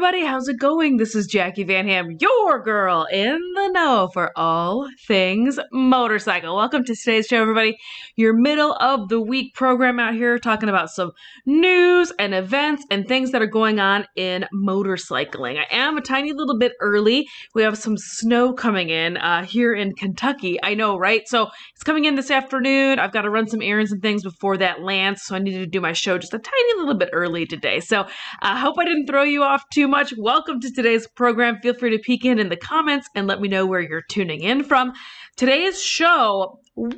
everybody, how's it going? This is Jacqui Van Ham, your girl in the know for all things motorcycle. Welcome to today's show, everybody. Your middle of the week program out here talking about some news and events and things that are going on in motorcycling. I am a tiny little bit early. We have some snow coming in here in Kentucky. I know, right? So it's coming in this afternoon. I've got to run some errands and things before that lands, so I needed to do my show just a tiny little bit early today. So I hope I didn't throw you off too much. Welcome to today's program. Feel free to peek in the comments and let me know where you're tuning in from. Today's show, woo!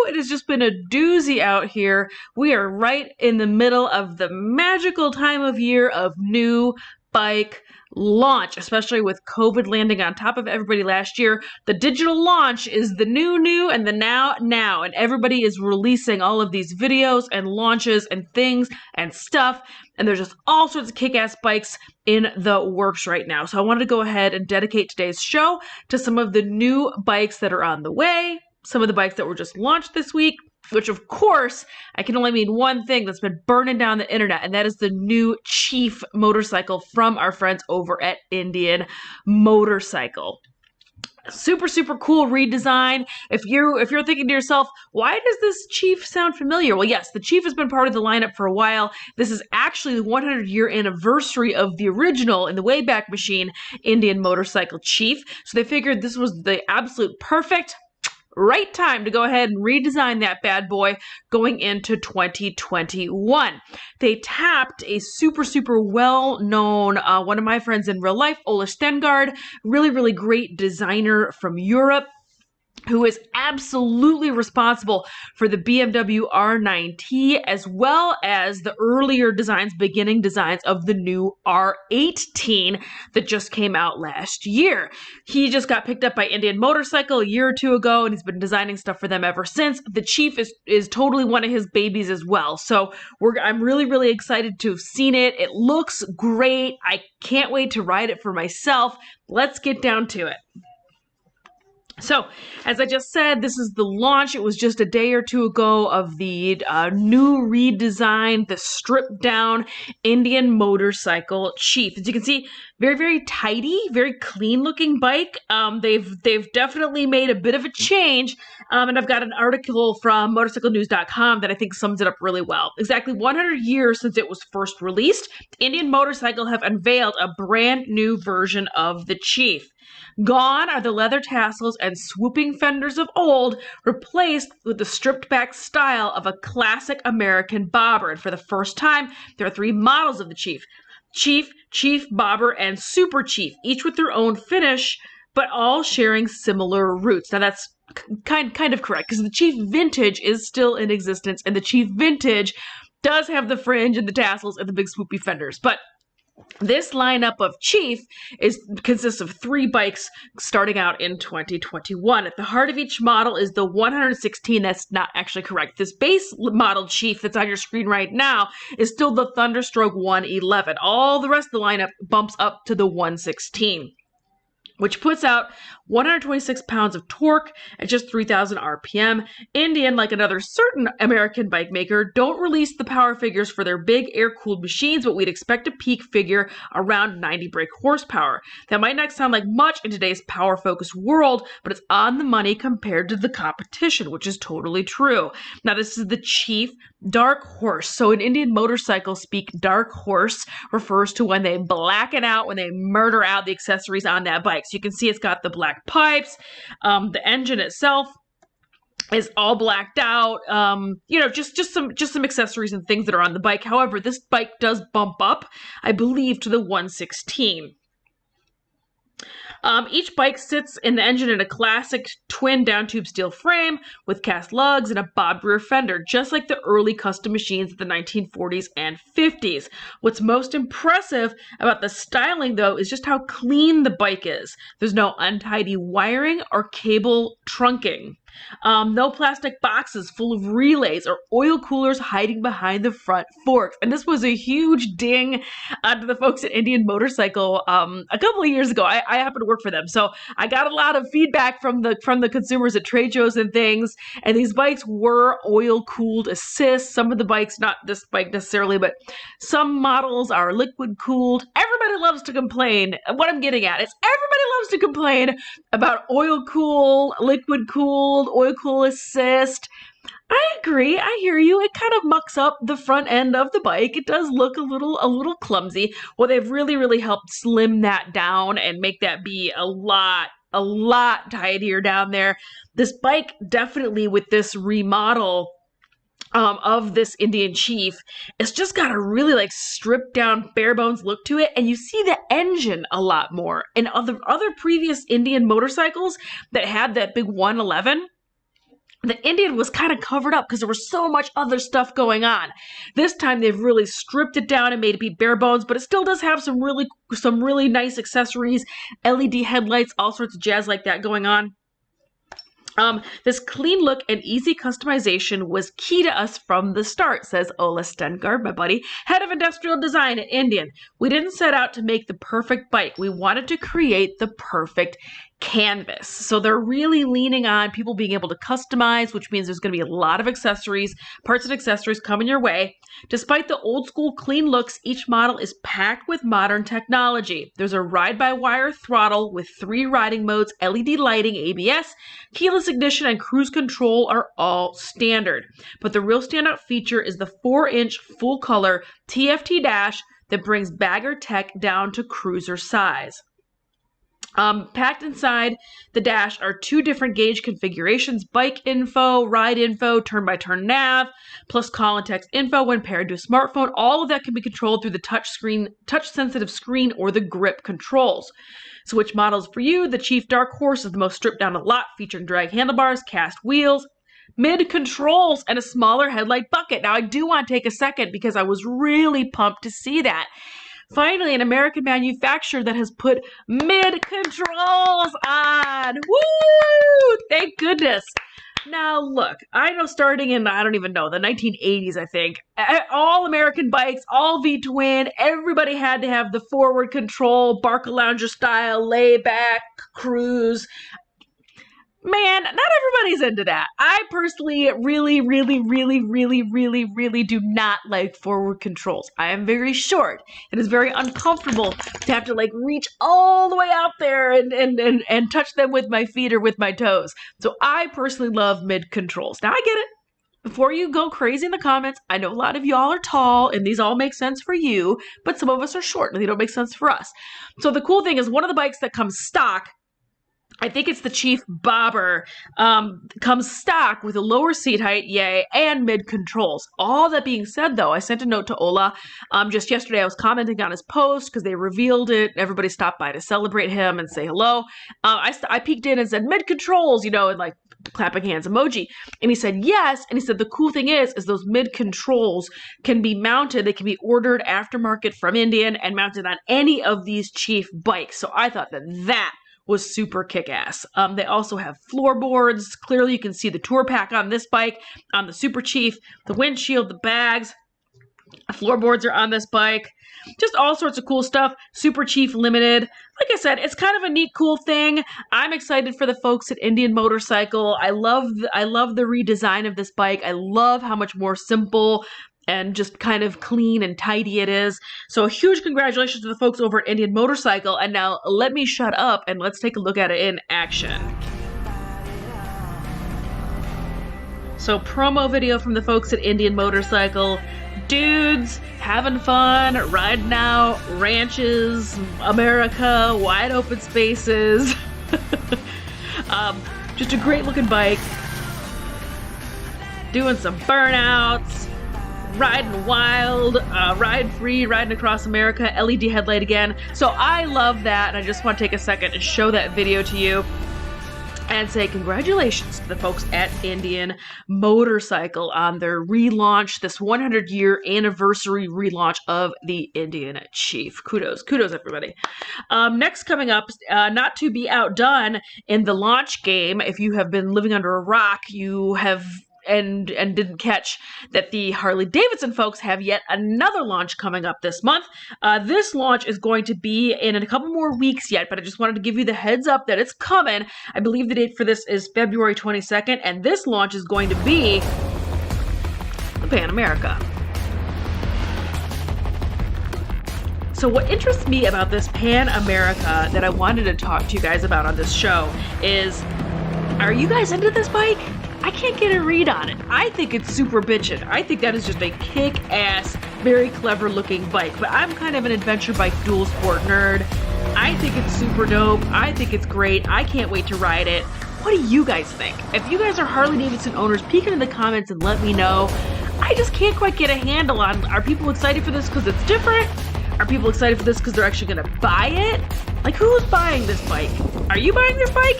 It has just been a doozy out here. We are right in the middle of the magical time of year of new bike launch, especially with COVID landing on top of everybody last year. The digital launch is the new and the now, and everybody is releasing all of these videos and launches and things and stuff, and there's just all sorts of kick-ass bikes in the works right now. So I wanted to go ahead and dedicate today's show to some of the new bikes that are on the way, some of the bikes that were just launched this week, which of course, I can only mean one thing that's been burning down the internet, and that is the new Chief motorcycle from our friends over at Indian Motorcycle. Super, super cool redesign. If you're thinking to yourself, why does this Chief sound familiar? Well, yes, the Chief has been part of the lineup for a while. This is actually the 100-year anniversary of the original, in the Wayback Machine, Indian Motorcycle Chief. So they figured this was the absolute perfect right time to go ahead and redesign that bad boy going into 2021. They tapped a super, super well-known, one of my friends in real life, Ola Stengard, really great designer from Europe, who is absolutely responsible for the BMW R9T, as well as the earlier designs, beginning designs of the new R18 that just came out last year. He just got picked up by Indian Motorcycle a year or two ago, and he's been designing stuff for them ever since. The Chief is totally one of his babies as well. So I'm really excited to have seen it. It looks great. I can't wait to ride it for myself. Let's get down to it. So, as I just said, this is the launch. It was just a day or two ago of the new redesign, the stripped down Indian Motorcycle Chief. As you can see, very tidy, very clean looking bike. They've definitely made a bit of a change. And I've got an article from motorcyclenews.com that I think sums it up really well. Exactly 100 years since it was first released, Indian Motorcycle have unveiled a brand new version of the Chief. Gone are the leather tassels and swooping fenders of old, replaced with the stripped back style of a classic American bobber. And for the first time, there are 3 models of the Chief: Chief, Chief Bobber, and Super Chief, each with their own finish, but all sharing similar roots. Now that's kind of correct, because the Chief Vintage is still in existence, and the Chief Vintage does have the fringe and the tassels and the big swoopy fenders. But this lineup of Chief consists of 3 bikes starting out in 2021. At the heart of each model is the 116. That's not actually correct. This base model Chief that's on your screen right now is still the Thunderstroke 111. All the rest of the lineup bumps up to the 116, which puts out 126 pounds of torque at just 3,000 RPM. Indian, like another certain American bike maker, don't release the power figures for their big air-cooled machines, but we'd expect a peak figure around 90 brake horsepower. That might not sound like much in today's power-focused world, but it's on the money compared to the competition, which is totally true. Now, this is the Chief Dark Horse. So in Indian Motorcycle speak, Dark Horse refers to when they black it out, when they murder out the accessories on that bike. So you can see it's got the black pipes, the engine itself is all blacked out, just some accessories and things that are on the bike. However, this bike does bump up, I believe, to the 116. Each bike sits in the engine in a classic twin down-tube steel frame with cast lugs and a bobbed rear fender, just like the early custom machines of the 1940s and 50s. What's most impressive about the styling, though, is just how clean the bike is. There's no untidy wiring or cable trunking. No plastic boxes full of relays or oil coolers hiding behind the front forks. And this was a huge ding to the folks at Indian Motorcycle a couple of years ago. I happen to work for them, so I got a lot of feedback from the consumers at trade shows and things. And these bikes were oil-cooled assist. Some of the bikes, not this bike necessarily, but some models are liquid-cooled. Everybody loves to complain. What I'm getting at is everybody loves to complain about oil-cool, liquid-cooled, oil-cool assist. I agree. I hear you. It kind of mucks up the front end of the bike. It does look a little clumsy. Well, they've really helped slim that down and make that be a lot tidier down there. This bike definitely, with this remodel of this Indian Chief, it's just got a really like stripped down bare bones look to it, and you see the engine a lot more. In other previous Indian motorcycles that had that big 111, the Indian was kind of covered up because there was so much other stuff going on. This time they've really stripped it down and made it be bare bones, but it still does have some really nice accessories, LED headlights, all sorts of jazz like that going on. This clean look and easy customization was key to us from the start, says Ola Stengard, my buddy, head of industrial design at Indian. We didn't set out to make the perfect bike. We wanted to create the perfect canvas. So they're really leaning on people being able to customize, which means there's going to be a lot of accessories, parts and accessories coming your way. Despite the old school clean looks, each model is packed with modern technology. There's a ride-by-wire throttle with 3 riding modes, LED lighting, ABS, keyless ignition, and cruise control are all standard. But the real standout feature is the 4-inch full-color TFT dash that brings bagger tech down to cruiser size. Packed inside the dash are 2 different gauge configurations: bike info, ride info, turn-by-turn nav, plus call and text info when paired to a smartphone. All of that can be controlled through the touch-sensitive screen or the grip controls. So which models for you? The Chief Dark Horse is the most stripped down a lot, featuring drag handlebars, cast wheels, mid controls, and a smaller headlight bucket. Now I do want to take a second because I was really pumped to see that. Finally, an American manufacturer that has put mid controls on. Woo! Thank goodness. Now, look, I know starting in, I don't even know, the 1980s, I think, all American bikes, all V-twin, everybody had to have the forward control, Barca Lounger style, lay back, cruise. Man, not everybody's into that. I personally really do not like forward controls. I am very short. It is very uncomfortable to have to like reach all the way out there and touch them with my feet or with my toes. So I personally love mid controls. Now I get it. Before you go crazy in the comments, I know a lot of y'all are tall and these all make sense for you, but some of us are short and they don't make sense for us. So the cool thing is one of the bikes that comes stock, I think it's the Chief Bobber, comes stock with a lower seat height, yay, and mid controls. All that being said, though, I sent a note to Ola just yesterday. I was commenting on his post because they revealed it. Everybody stopped by to celebrate him and say hello. I peeked in and said mid controls, and like clapping hands emoji. And he said yes. And he said the cool thing is those mid controls can be mounted. They can be ordered aftermarket from Indian and mounted on any of these Chief bikes. So I thought that was super kick-ass. They also have floorboards. Clearly you can see the tour pack on this bike, on the Super Chief, the windshield, the bags. Floorboards are on this bike. Just all sorts of cool stuff. Super Chief Limited. Like I said, it's kind of a neat, cool thing. I'm excited for the folks at Indian Motorcycle. I love the redesign of this bike. I love how much more simple and just kind of clean and tidy it is. So a huge congratulations to the folks over at Indian Motorcycle. And now let me shut up and let's take a look at it in action. So promo video from the folks at Indian Motorcycle. Dudes having fun, riding out, ranches, America, wide open spaces. Just a great looking bike. Doing some burnouts. Riding wild, ride free, riding across America, LED headlight again. So I love that, and I just want to take a second and show that video to you. and say congratulations to the folks at Indian Motorcycle on their relaunch, this 100-year anniversary relaunch of the Indian Chief. Kudos, everybody. Next coming up, not to be outdone in the launch game, if you have been living under a rock, you have and didn't catch that the Harley-Davidson folks have yet another launch coming up this month. This launch is going to be in a couple more weeks yet, but I just wanted to give you the heads up that it's coming. I believe the date for this is February 22nd, and this launch is going to be the Pan America. So what interests me about this Pan America that I wanted to talk to you guys about on this show is, are you guys into this bike? I can't get a read on it. I think it's super bitchin'. I think that is just a kick-ass, very clever-looking bike. But I'm kind of an adventure bike dual sport nerd. I think it's super dope. I think it's great. I can't wait to ride it. What do you guys think? If you guys are Harley-Davidson owners, peek in the comments and let me know. I just can't quite get a handle on, are people excited for this because it's different? Are people excited for this because they're actually going to buy it? Like, who's buying this bike? Are you buying this bike?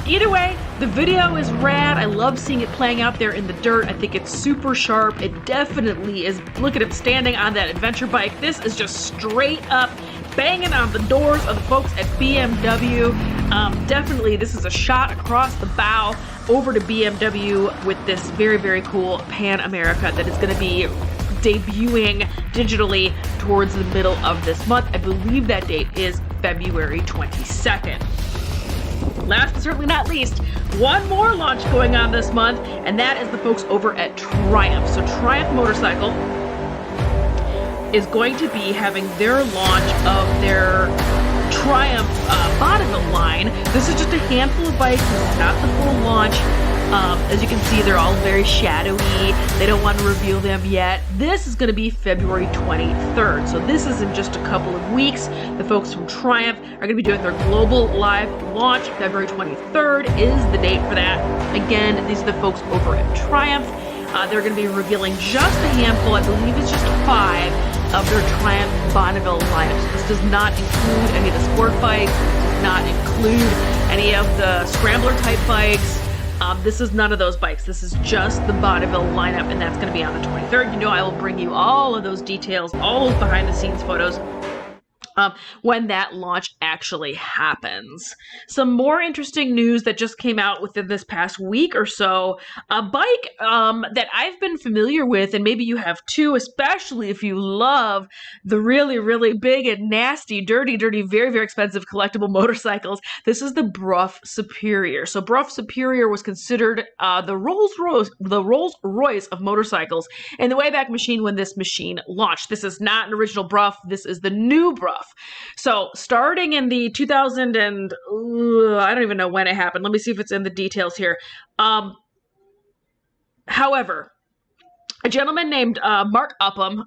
Either way, the video is rad. I love seeing it playing out there in the dirt. I think it's super sharp. It definitely is. Look at him standing on that adventure bike. This is just straight up banging on the doors of the folks at BMW. Definitely, this is a shot across the bow over to BMW with this very, very cool Pan America that is going to be debuting digitally towards the middle of this month. I believe that date is February 22nd. Last but certainly not least, one more launch going on this month, and that is the folks over at Triumph. So Triumph Motorcycle is going to be having their launch of their Triumph Bonanza line. This is just a handful of bikes. This is not the full launch. As you can see, they're all very shadowy. They don't want to reveal them yet. This is going to be February 23rd. So this is in just a couple of weeks. The folks from Triumph are going to be doing their global live launch. February 23rd is the date for that. Again, these are the folks over at Triumph. They're going to be revealing just a handful, I believe it's just 5, of their Triumph Bonneville lineups. This does not include any of the sport bikes. This does not include any of the scrambler type bikes. This is none of those bikes. This is just the Bonneville lineup, and that's going to be on the 23rd. You know I will bring you all of those details, all those behind-the-scenes photos when that launch actually happens. Some more interesting news that just came out within this past week or so. A bike that I've been familiar with, and maybe you have too, especially if you love the really, really big and nasty, dirty, very, very expensive collectible motorcycles. This is the Ruff Superior. So Ruff Superior was considered the Rolls Royce of motorcycles in the Wayback Machine when this machine launched. This is not an original Ruff. This is the new Ruff. So starting in the 2000 and I don't even know when it happened. Let me see if it's in the details here. However, a gentleman named Mark Upham,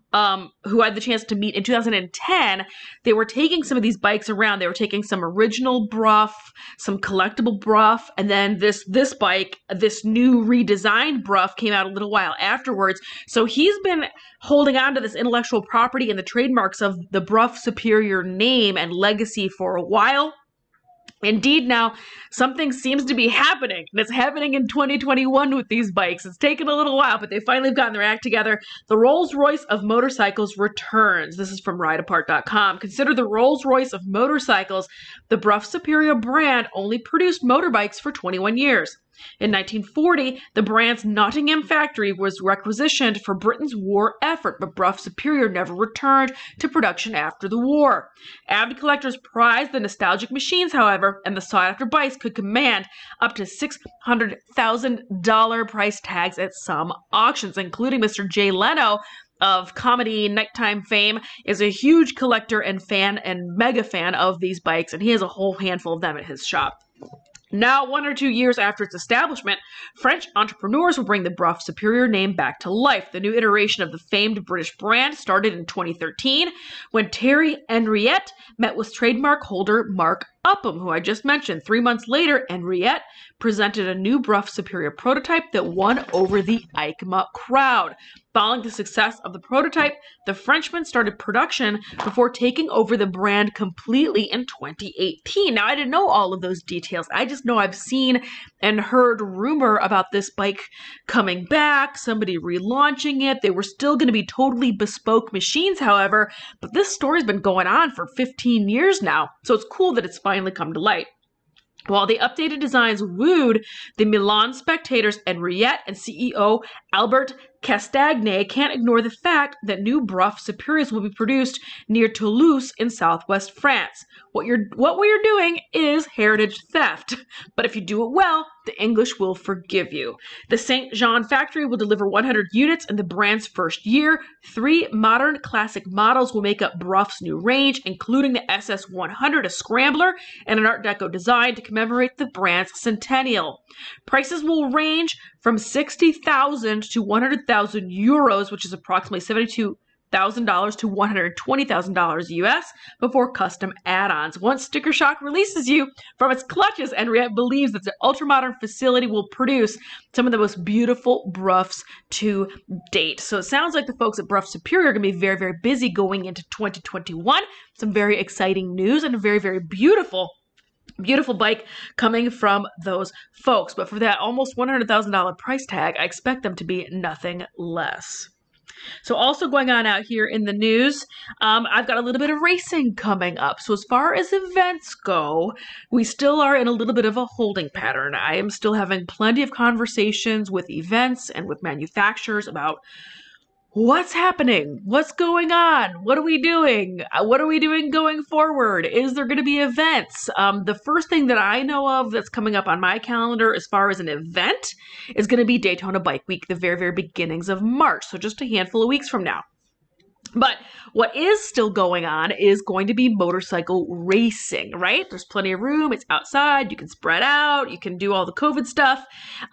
who I had the chance to meet in 2010, they were taking some of these bikes around. They were taking some original Bruff, some collectible Bruff, and then this bike, this new redesigned Bruff came out a little while afterwards. So he's been holding on to this intellectual property and the trademarks of the Ruff Superior name and legacy for a while. Indeed, now something seems to be happening, and it's happening in 2021 with these bikes. It's taken a little while, but they finally have gotten their act together. The Rolls Royce of motorcycles returns. This is from rideapart.com. Consider the Rolls Royce of motorcycles. The Ruff Superior brand only produced motorbikes for 21 years. In 1940, the brand's Nottingham factory was requisitioned for Britain's war effort, but Ruff Superior never returned to production after the war. Avid collectors prized the nostalgic machines, however, and the sought-after bikes could command up to $600,000 price tags at some auctions, including Mr. Jay Leno of comedy Nighttime fame, is a huge collector and fan and mega fan of these bikes, and he has a whole handful of them at his shop. Now, 1 or 2 years after its establishment, French entrepreneurs will bring the Ruff Superior name back to life. The new iteration of the famed British brand started in 2013 when Thierry Henriette met with trademark holder Mark Upham, who I just mentioned. 3 months later, Henriette presented a new Ruff Superior prototype that won over the EICMA crowd. Following the success of the prototype, the Frenchman started production before taking over the brand completely in 2018. Now, I didn't know all of those details. I just know I've seen and heard rumor about this bike coming back, somebody relaunching it. They were still going to be totally bespoke machines, however, but this story's been going on for 15 years now, so it's cool that it's finally come to light. While the updated designs wooed the Milan spectators, Henriette and CEO Albert Castagne can't ignore the fact that new Ruff Superiors will be produced near Toulouse in southwest France. What we are doing is heritage theft, but if you do it well, the English will forgive you. The Saint Jean factory will deliver 100 units in the brand's first year. 3 modern classic models will make up Ruff's new range, including the SS100, a scrambler, and an Art Deco design to commemorate the brand's centennial. Prices will range from 60,000 to 100,000 euros, which is approximately $72,000 to $120,000 US, before custom add-ons. Once Sticker Shock releases you from its clutches, Henriette believes that the ultra-modern facility will produce some of the most beautiful Ruffs to date. So it sounds like the folks at Ruff Superior are going to be very, very busy going into 2021. Some very exciting news and a very, very beautiful bike coming from those folks. But for that almost $100,000 price tag, I expect them to be nothing less. So also going on out here in the news, I've got a little bit of racing coming up. So as far as events go, we still are in a little bit of a holding pattern. I am still having plenty of conversations with events and with manufacturers about what's happening? What's going on? What are we doing? What are we doing going forward? Is there going to be events? The first thing that I know of that's coming up on my calendar as far as an event is going to be Daytona Bike Week, the very, very beginnings of March. So just a handful of weeks from now. But what is still going on is going to be motorcycle racing, right? There's plenty of room. It's outside. You can spread out. You can do all the COVID stuff.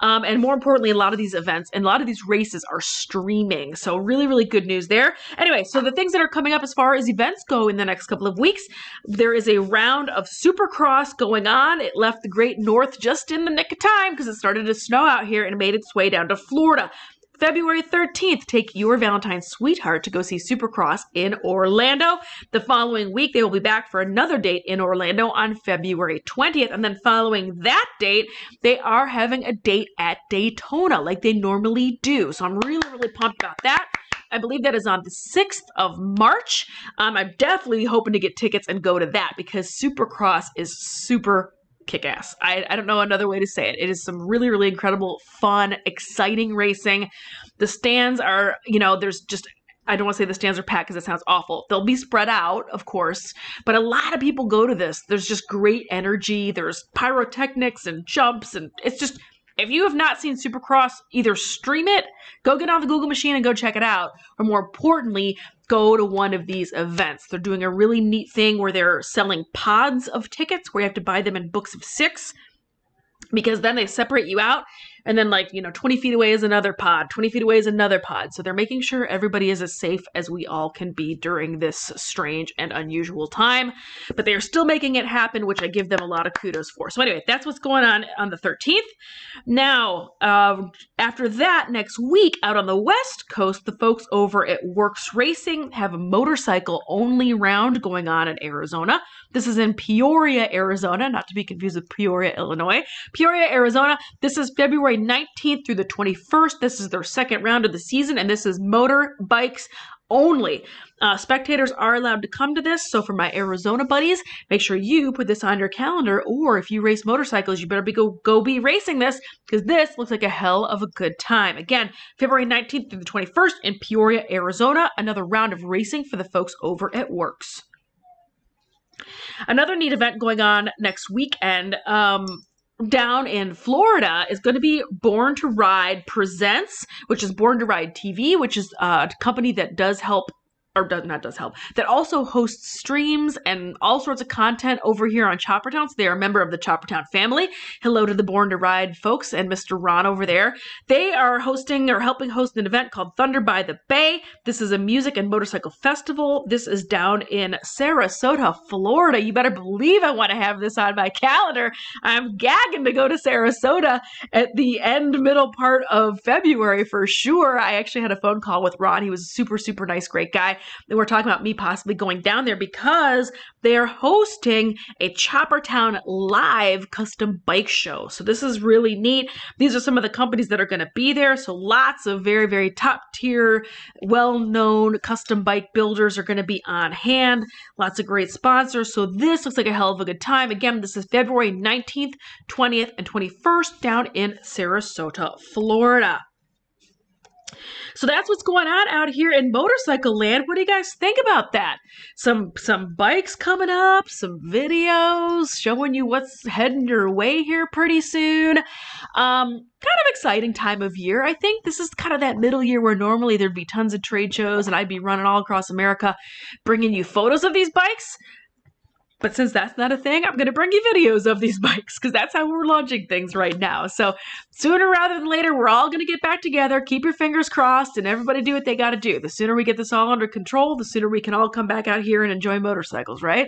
And more importantly, a lot of these events and a lot of these races are streaming. So really, really good news there. Anyway, so the things that are coming up as far as events go in the next couple of weeks, there is a round of Supercross going on. It left the Great North just in the nick of time because it started to snow out here and made its way down to Florida. February 13th, take your Valentine's sweetheart to go see Supercross in Orlando. The following week, they will be back for another date in Orlando on February 20th. And then following that date, they are having a date at Daytona like they normally do. So I'm really, really pumped about that. I believe that is on the 6th of March. I'm definitely hoping to get tickets and go to that because Supercross is super kick-ass. I don't know another way to say it. It is some really, really incredible, fun, exciting racing. The stands are, there's just, I don't want to say the stands are packed because it sounds awful. They'll be spread out, of course, but a lot of people go to this. There's just great energy. There's pyrotechnics and jumps, and it's just, if you have not seen Supercross, either stream it, go get on the Google machine and go check it out, or more importantly, go to one of these events. They're doing a really neat thing where they're selling pods of tickets where you have to buy them in books of 6 because then they separate you out. And then 20 feet away is another pod, 20 feet away is another pod. So they're making sure everybody is as safe as we all can be during this strange and unusual time. But they are still making it happen, which I give them a lot of kudos for. So anyway, that's what's going on the 13th. Now, after that, next week, out on the West Coast, the folks over at Works Racing have a motorcycle-only round going on in Arizona. This is in Peoria, Arizona, not to be confused with Peoria, Illinois. Peoria, Arizona, this is February 19th through the 21st. This is their second round of the season, and this is motorbikes only. Spectators are allowed to come to this, so for my Arizona buddies, make sure you put this on your calendar, or if you race motorcycles, you better go be racing this, because this looks like a hell of a good time. Again, February 19th through the 21st in Peoria, Arizona, another round of racing for the folks over at Works. Another neat event going on next weekend, down in Florida is going to be Born to Ride Presents, which is Born to Ride TV, which is a company that does help that also hosts streams and all sorts of content over here on Choppertown. So they are a member of the Choppertown family. Hello to the Born to Ride folks and Mr. Ron over there. They are hosting or helping host an event called Thunder by the Bay. This is a music and motorcycle festival. This is down in Sarasota, Florida. You better believe I want to have this on my calendar. I'm gagging to go to Sarasota at the middle part of February for sure. I actually had a phone call with Ron. He was a super, super nice, great guy. And we're talking about me possibly going down there because they are hosting a Choppertown live custom bike show. So this is really neat. These are some of the companies that are going to be there. So lots of very, very top tier, well-known custom bike builders are going to be on hand. Lots of great sponsors. So this looks like a hell of a good time. Again, this is February 19th, 20th, and 21st down in Sarasota, Florida. So that's what's going on out here in motorcycle land. What do you guys think about that? Some bikes coming up, some videos showing you what's heading your way here pretty soon. Kind of exciting time of year. I think this is kind of that middle year where normally there'd be tons of trade shows and I'd be running all across America bringing you photos of these bikes. But since that's not a thing, I'm going to bring you videos of these bikes because that's how we're launching things right now. So sooner rather than later, we're all going to get back together. Keep your fingers crossed and everybody do what they got to do. The sooner we get this all under control, the sooner we can all come back out here and enjoy motorcycles, right?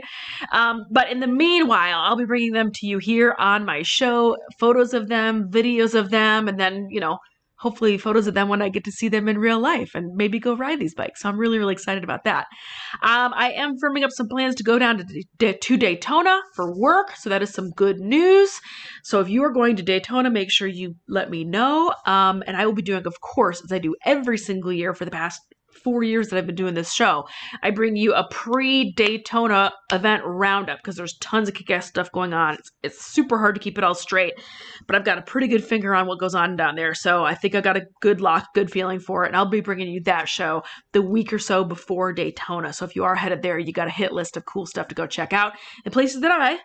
But in the meanwhile, I'll be bringing them to you here on my show, photos of them, videos of them, and then, hopefully photos of them when I get to see them in real life and maybe go ride these bikes. So I'm really, really excited about that. I am firming up some plans to go down to Daytona for work. So that is some good news. So if you are going to Daytona, make sure you let me know. And I will be doing, of course, as I do every single year for the past 4 years that I've been doing this show, I bring you a pre-Daytona event roundup because there's tons of kick-ass stuff going on. It's super hard to keep it all straight, but I've got a pretty good finger on what goes on down there. So I think I got a good feeling for it. And I'll be bringing you that show the week or so before Daytona. So if you are headed there, you got a hit list of cool stuff to go check out and places that I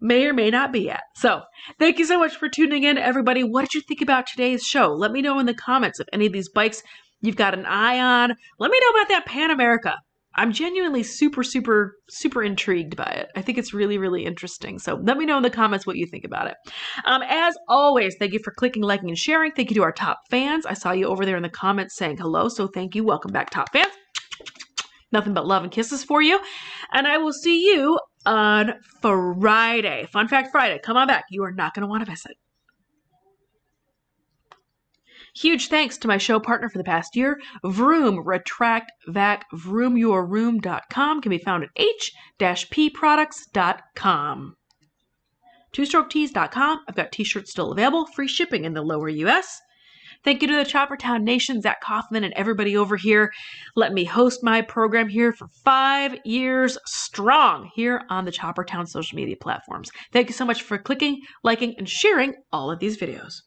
may or may not be at. So thank you so much for tuning in, everybody. What did you think about today's show? Let me know in the comments if any of these bikes you've got an eye on. Let me know about that Pan America. I'm genuinely super, super, super intrigued by it. I think it's really, really interesting. So let me know in the comments what you think about it. As always, thank you for clicking, liking, and sharing. Thank you to our top fans. I saw you over there in the comments saying hello. So thank you. Welcome back, top fans. Nothing but love and kisses for you. And I will see you on Friday. Fun Fact Friday. Come on back. You are not going to want to miss it. Huge thanks to my show partner for the past year, Vroom, Retract Vac, VroomYourRoom.com can be found at h-pproducts.com. TwoStrokeTees.com, I've got t-shirts still available, free shipping in the lower US. Thank you to the Choppertown Nation, Zach Kaufman, and everybody over here. Let me host my program here for 5 years strong here on the Choppertown social media platforms. Thank you so much for clicking, liking, and sharing all of these videos.